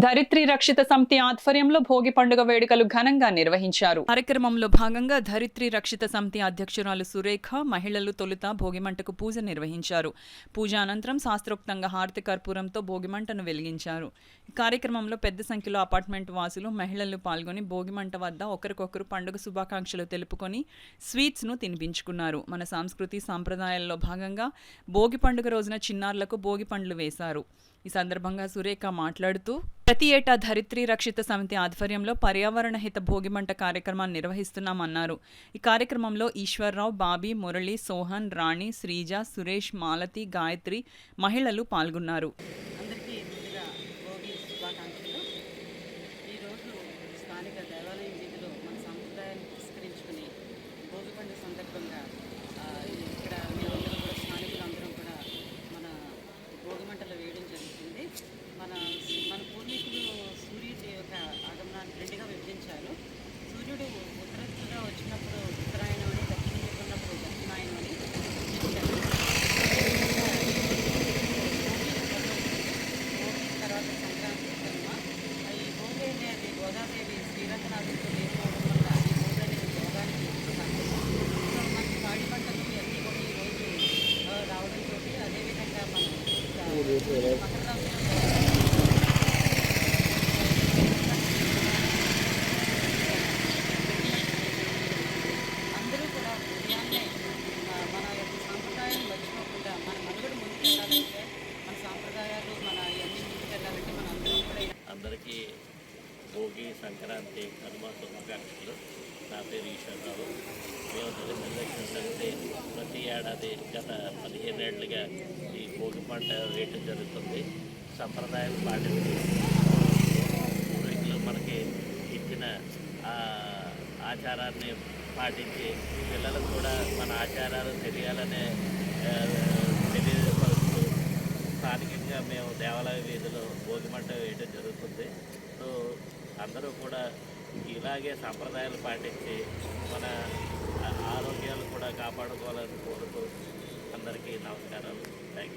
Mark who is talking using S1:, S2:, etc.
S1: ధరిత్రి రక్షిత సమితి ఆధ్వర్యంలో భోగి పండుగ వేడుకలు ఘనంగా నిర్వహించారు. కార్యక్రమంలో భాగంగా ధరిత్రి రక్షిత సమితి అధ్యక్షురాలు సురేఖ మహిళలు తొలుత భోగిమంటకు పూజ నిర్వహించారు. పూజ అనంతరం శాస్త్రోక్తంగా హారతి కర్పూరంతో భోగిమంటను వెలిగించారు. ఈ కార్యక్రమంలో పెద్ద సంఖ్యలో అపార్ట్మెంట్ వాసులు మహిళలు పాల్గొని భోగిమంట వద్ద ఒకరికొకరు పండుగ శుభాకాంక్షలు తెలుపుకొని స్వీట్స్ ను తినిపించుకున్నారు. మన సంస్కృతి సాంప్రదాయాల్లో భాగంగా భోగి పండుగ రోజున చిన్నారులకు భోగి పండ్లు వేశారు. ఈ సందర్భంగా సురేఖ మాట్లాడుతూ ప్రతి ఏటా ధరిత్రి రక్షిత సమితి ఆధ్వర్యంలో పర్యావరణ హిత భోగిమంట కార్యక్రమాన్ని నిర్వహిస్తున్నామన్నారు. ఈ కార్యక్రమంలో ఈశ్వర్రావు, బాబీ, మురళి, సోహన్, రాణి, శ్రీజ, సురేష్, మాలతి, గాయత్రి మహిళలు పాల్గొన్నారు.
S2: అందరికీ ముందుగా భోగి శుభాకాంక్షలు. ఈరోజు స్థానిక దేవాలయం వీధిలో మన సాంప్రదాయాన్ని పురస్కరించుకుని భోగి పండుగ సందర్భంగా ఇక్కడ మేమందరం కూడా స్థానికులందరం కూడా మన భోగి మంటలు వేయడం జరుగుతుంది. మన పూర్వీకులు సూర్యుడి యొక్క ఆగమనాన్ని రెండుగా విభజించారు. సూర్యుడు ఉత్తరదిశగా వచ్చినప్పుడు ఉత్తరాయణం అని, దక్షిణ దిక్కు ఉన్నప్పుడు దక్షిణాయనం అని విభజించారు. తర్వాత సంక్రాంతి కనుమ. ఈ భోగి అనేది గోదాదేవి శ్రీరంగనాథుడితో లేకపోవడం వల్ల ఈ భోగి అనేది భోగానికి సో మనకి పాడి పంటలు ఇవన్నీ కూడా ఈరోజు రావడంతో అదేవిధంగా మనం మకర రాశిలో అందరూ కూడా ఉదయాన్నే మన యొక్క సాంప్రదాయాన్ని మర్చిపోకుండా మన మనుగడ ముందుకెళ్ళాలంటే మన సాంప్రదాయాలు మన ఇవన్నీ ముందుకెళ్ళాలంటే మన అందరం కూడా
S3: అందరికీ భోగి, సంక్రాంతి, కనుమ శుభాకాంక్షలు. నా పేరు ఈశ్వరరావు. మేము ధరిత్రి సమితి ప్రతి ఏడాది గత 15 ఏళ్లుగా ఈ భోగి పంట వేయటం జరుగుతుంది. సంప్రదాయాలు పాటించి పూర్వీకులు మనకి ఇచ్చిన ఆచారాన్ని పాటించి పిల్లలకు కూడా మన ఆచారాలు తెలియాలనే తెలియపరుస్తూ స్థానికంగా మేము దేవాలయ వీధిలో భోగిమంట వేయడం జరుగుతుంది. సో అందరూ కూడా ఇలాగే సంప్రదాయాలు పాటించి మన ఆరోగ్యాలు కూడా కాపాడుకోవాలని కోరుతూ అందరికీ నమస్కారాలు. Thank you.